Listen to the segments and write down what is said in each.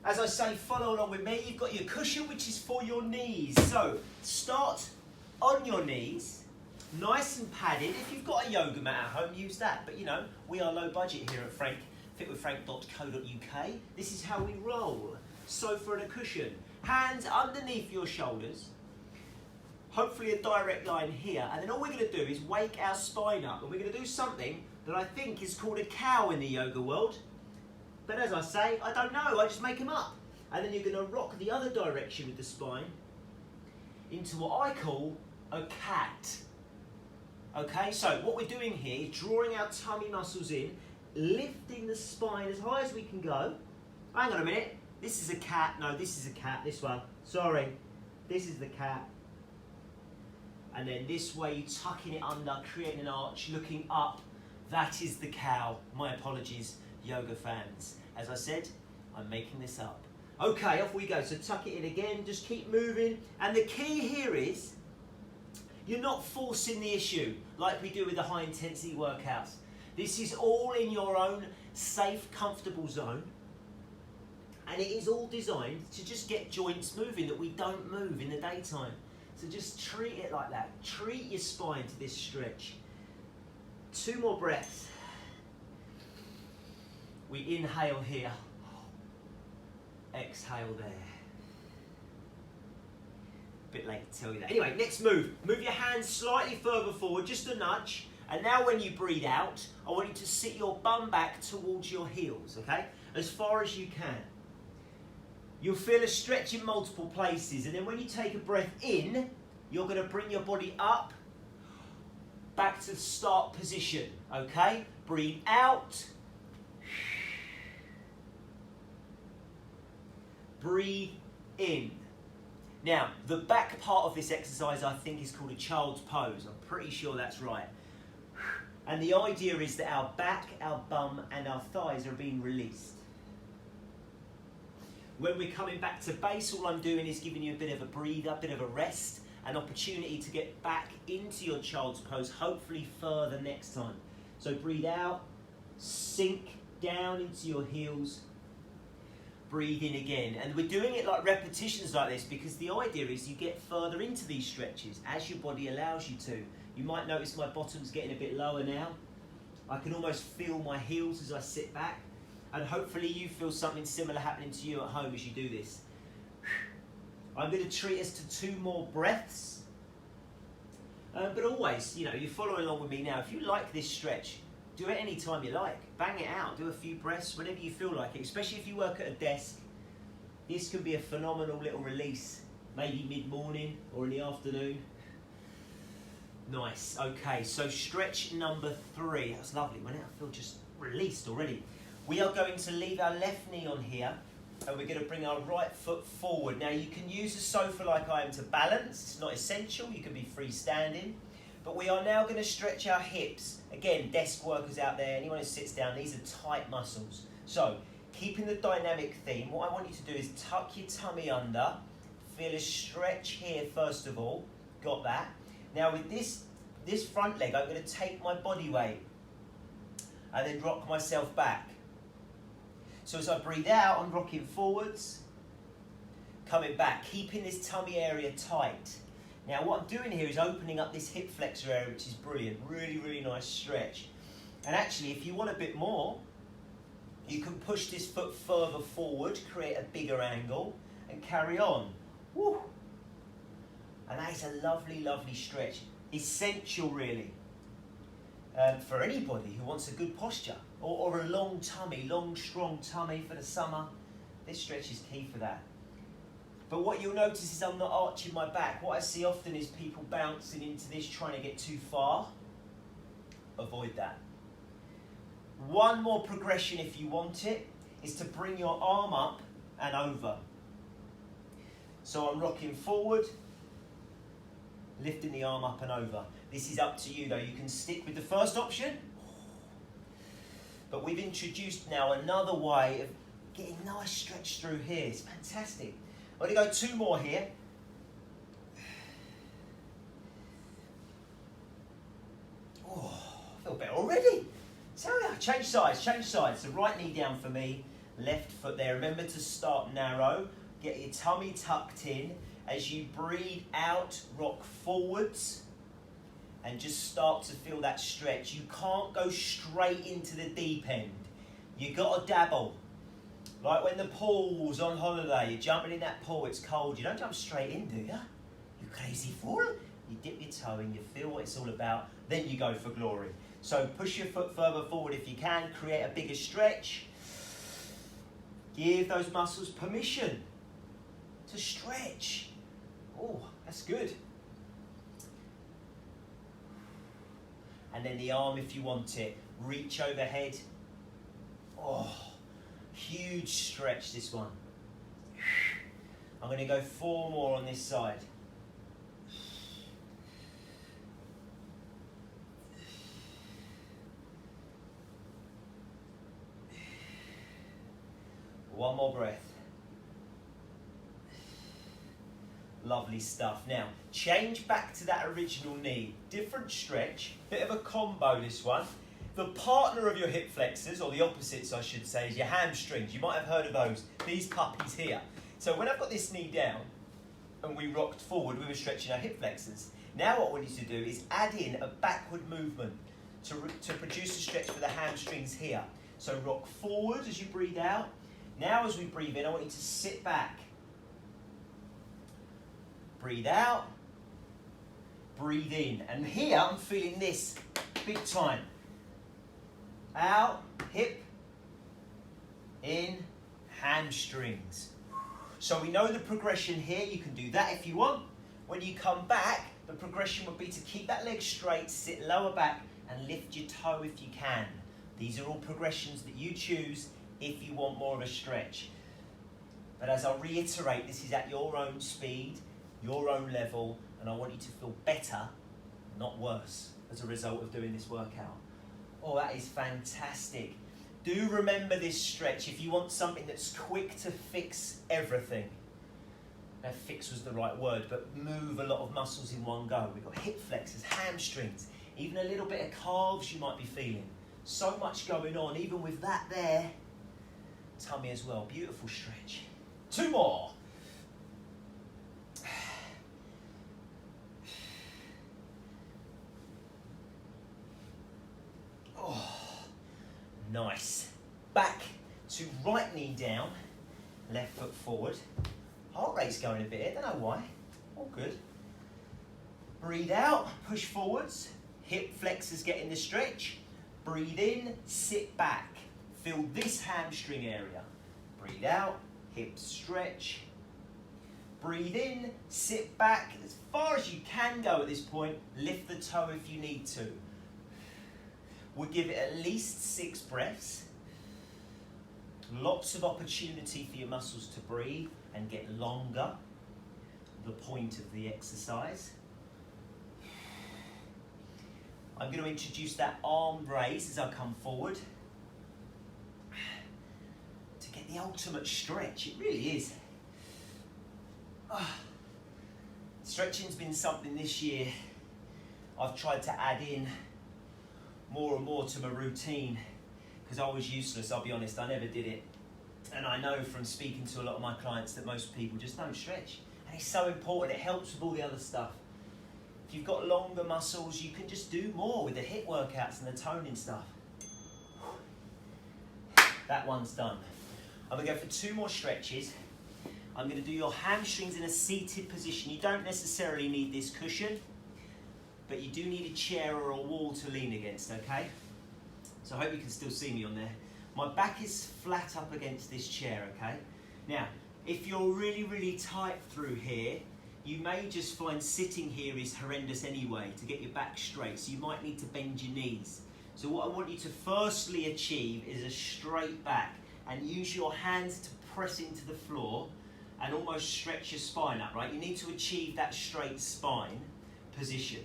As I say, follow along with me. You've got your cushion, which is for your knees. So start on your knees, nice and padded. If you've got a yoga mat at home, use that. But you know, we are low budget here at fitwithfrank.co.uk. This is how we roll. Sofa and a cushion. Hands underneath your shoulders. Hopefully a direct line here. And then all we're going to do is wake our spine up. And we're going to do something that I think is called a cow in the yoga world. But as I say, I don't know, I just make them up. And then you're going to rock the other direction with the spine into what I call a cat. Okay, so what we're doing here is drawing our tummy muscles in, lifting the spine as high as we can go. Hang on a minute, this is a cat. No, this is a cat, this one. Sorry, this is the cat. And then this way you're tucking it under, creating an arch, looking up. That is the cow. My apologies, yoga fans. As I said, I'm making this up. Okay, off we go. So tuck it in again, just keep moving. And the key here is, you're not forcing the issue like we do with the high intensity workouts. This is all in your own safe, comfortable zone. And it is all designed to just get joints moving that we don't move in the daytime. So just treat it like that. Treat your spine to this stretch. 2 more breaths. We inhale here. Exhale there. Bit late to tell you that. Anyway, next move. Move your hands slightly further forward, just a nudge. And now when you breathe out, I want you to sit your bum back towards your heels, okay? As far as you can. You'll feel a stretch in multiple places. And then when you take a breath in, you're going to bring your body up, back to the start position, okay? Breathe out. Breathe in. Now, the back part of this exercise I think is called a child's pose. I'm pretty sure that's right. And the idea is that our back, our bum and our thighs are being released. When we're coming back to base, all I'm doing is giving you a bit of a breather, a bit of a rest, an opportunity to get back into your child's pose, hopefully further next time. So breathe out, sink down into your heels, breathe in again. And we're doing it like repetitions like this because the idea is you get further into these stretches as your body allows you to. You might notice my bottom's getting a bit lower now. I can almost feel my heels as I sit back. And hopefully you feel something similar happening to you at home as you do this. I'm going to treat us to 2 more breaths. But always, you know, you're following along with me now. If you like this stretch, do it any time you like. Bang it out. Do a few breaths whenever you feel like it. Especially if you work at a desk. This can be a phenomenal little release. Maybe mid-morning or in the afternoon. Nice. Okay, so stretch number 3. That's lovely, wasn't it? I feel just released already. We are going to leave our left knee on here. And we're going to bring our right foot forward. Now you can use a sofa like I am to balance. It's not essential. You can be freestanding. But we are now going to stretch our hips. Again, desk workers out there, anyone who sits down, these are tight muscles. So, keeping the dynamic theme, what I want you to do is tuck your tummy under. Feel a stretch here first of all. Got that? Now with this front leg, I'm going to take my body weight. And then rock myself back. So as I breathe out, I'm rocking forwards, coming back, keeping this tummy area tight. Now what I'm doing here is opening up this hip flexor area, which is brilliant. Really, really nice stretch. And actually, if you want a bit more, you can push this foot further forward, create a bigger angle, and carry on. Woo! And that is a lovely, lovely stretch. Essential, really, for anybody who wants a good posture. Or a long tummy, long, strong tummy for the summer. This stretch is key for that. But what you'll notice is I'm not arching my back. What I see often is people bouncing into this, trying to get too far. Avoid that. One more progression if you want it, is to bring your arm up and over. So I'm rocking forward, lifting the arm up and over. This is up to you though. You can stick with the first option. But we've introduced now another way of getting nice stretch through here. It's fantastic. I'm going to go 2 more here. Oh, I feel better already. So yeah, change sides. So right knee down for me, left foot there. Remember to start narrow, get your tummy tucked in. As you breathe out, rock forwards and just start to feel that stretch. You can't go straight into the deep end. You got to dabble. Like when the pool's on holiday, you're jumping in that pool, it's cold. You don't jump straight in, do you? You crazy fool. You dip your toe in, you feel what it's all about, then you go for glory. So push your foot further forward if you can, create a bigger stretch. Give those muscles permission to stretch. Oh, that's good. And then the arm if you want it. Reach overhead. Oh, huge stretch this one. I'm going to go 4 more on this side. One more breath. Lovely stuff. Now, change back to that original knee. Different stretch, bit of a combo this one. The partner of your hip flexors, or the opposites I should say, is your hamstrings. You might have heard of those, these puppies here. So when I've got this knee down and we rocked forward, we were stretching our hip flexors. Now what we need to do is add in a backward movement to produce a stretch for the hamstrings here. So rock forward as you breathe out. Now as we breathe in, I want you to sit back. Breathe out, breathe in. And here I'm feeling this big time. Out, hip, in, hamstrings. So we know the progression here. You can do that if you want. When you come back, the progression would be to keep that leg straight, sit lower back, and lift your toe if you can. These are all progressions that you choose if you want more of a stretch. But as I reiterate, this is at your own speed, your own level, and I want you to feel better, not worse, as a result of doing this workout. Oh, that is fantastic. Do remember this stretch if you want something that's quick to fix everything. Now, fix was the right word, but move a lot of muscles in one go. We've got hip flexors, hamstrings, even a little bit of calves you might be feeling. So much going on, even with that there. Tummy as well, beautiful stretch. 2 more. Oh, nice. Back to right knee down, left foot forward. Heart rate's going a bit here, don't know why. All good. Breathe out, push forwards. Hip flexors getting the stretch. Breathe in, sit back. Feel this hamstring area. Breathe out, hip stretch. Breathe in, sit back. As far as you can go at this point, lift the toe if you need to. We'll give it at least 6 breaths. Lots of opportunity for your muscles to breathe and get longer. The point of the exercise. I'm going to introduce that arm raise as I come forward. To get the ultimate stretch, it really is. Stretching's been something this year I've tried to add in more and more to my routine because I was useless, I'll be honest, I never did it. And I know from speaking to a lot of my clients that most people just don't stretch. And it's so important, it helps with all the other stuff. If you've got longer muscles, you can just do more with the hip workouts and the toning stuff. That one's done. I'm going to go for 2 more stretches. I'm going to do your hamstrings in a seated position. You don't necessarily need this cushion, but you do need a chair or a wall to lean against, okay? So I hope you can still see me on there. My back is flat up against this chair, okay? Now, if you're really, really tight through here, you may just find sitting here is horrendous anyway to get your back straight, so you might need to bend your knees. So what I want you to firstly achieve is a straight back and use your hands to press into the floor and almost stretch your spine up, right? You need to achieve that straight spine position.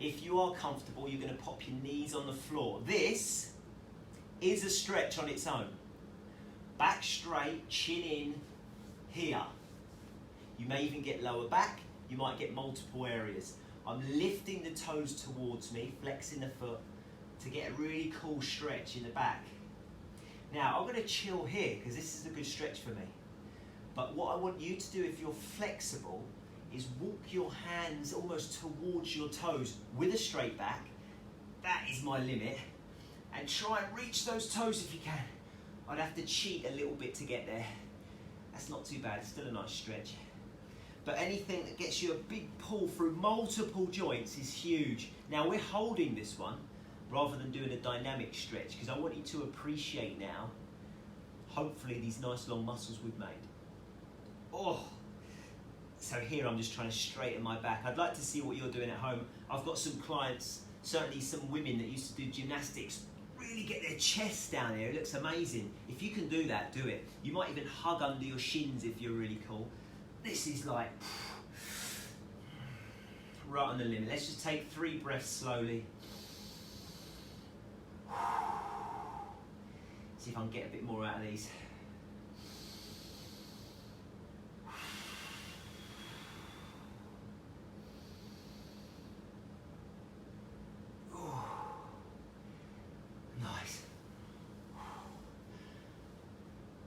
If you are comfortable, you're going to pop your knees on the floor. This is a stretch on its own. Back straight, chin in, here. You may even get lower back. You might get multiple areas. I'm lifting the toes towards me, flexing the foot to get a really cool stretch in the back. Now, I'm going to chill here because this is a good stretch for me. But what I want you to do if you're flexible is walk your hands almost towards your toes with a straight back. That is my limit. And try and reach those toes if you can. I'd have to cheat a little bit to get there. That's not too bad, it's still a nice stretch. But anything that gets you a big pull through multiple joints is huge. Now we're holding this one rather than doing a dynamic stretch because I want you to appreciate now, hopefully, these nice long muscles we've made. Oh, so here I'm just trying to straighten my back. I'd like to see what you're doing at home. I've got some clients, certainly some women that used to do gymnastics, really get their chest down here. It looks amazing. If you can do that, do it. You might even hug under your shins if you're really cool. This is like right on the limit. Let's just take 3 breaths slowly. See if I can get a bit more out of these.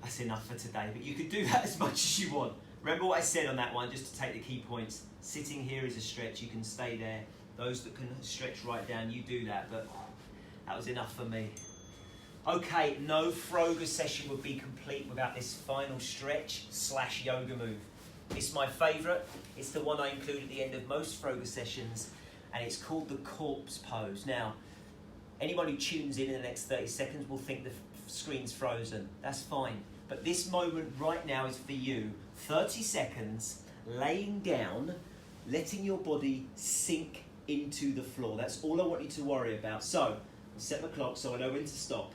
That's enough for today, but you could do that as much as you want. Remember what I said on that one, just to take the key points. Sitting here is a stretch, you can stay there. Those that can stretch right down, you do that, but that was enough for me. Okay, no Froger session would be complete without this final stretch / yoga move. It's my favourite. It's the one I include at the end of most Froger sessions, and it's called the corpse pose. Now, anyone who tunes in the next 30 seconds will think the screen's frozen. That's fine. But this moment right now is for you. 30 seconds, laying down, letting your body sink into the floor. That's all I want you to worry about. So, I'll set my clock so I know when to stop.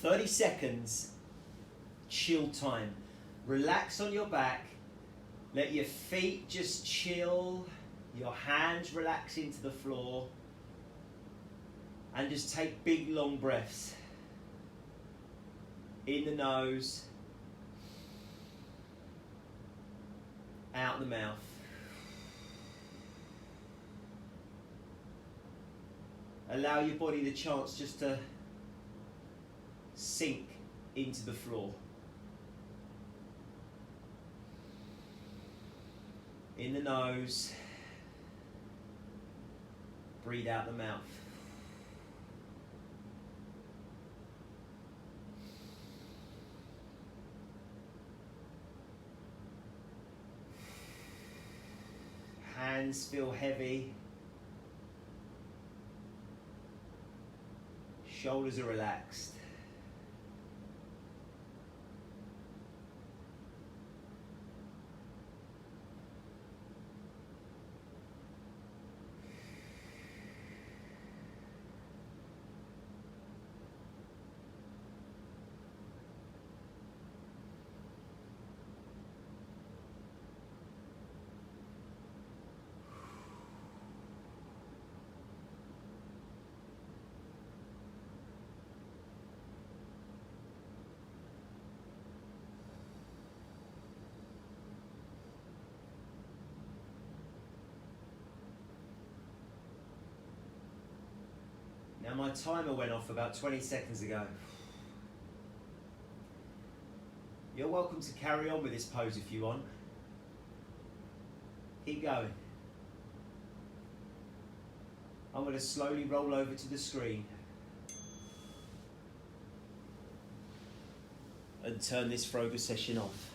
30 seconds, chill time. Relax on your back. Let your feet just chill. Your hands relax into the floor. And just take big long breaths. In the nose. Out the mouth. Allow your body the chance just to sink into the floor. In the nose. Breathe out the mouth. Hands feel heavy. Shoulders are relaxed. Now my timer went off about 20 seconds ago. You're welcome to carry on with this pose if you want. Keep going. I'm going to slowly roll over to the screen and turn this Froger session off.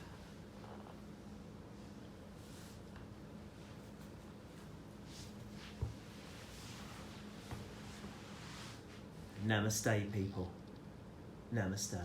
Namaste, people. Namaste.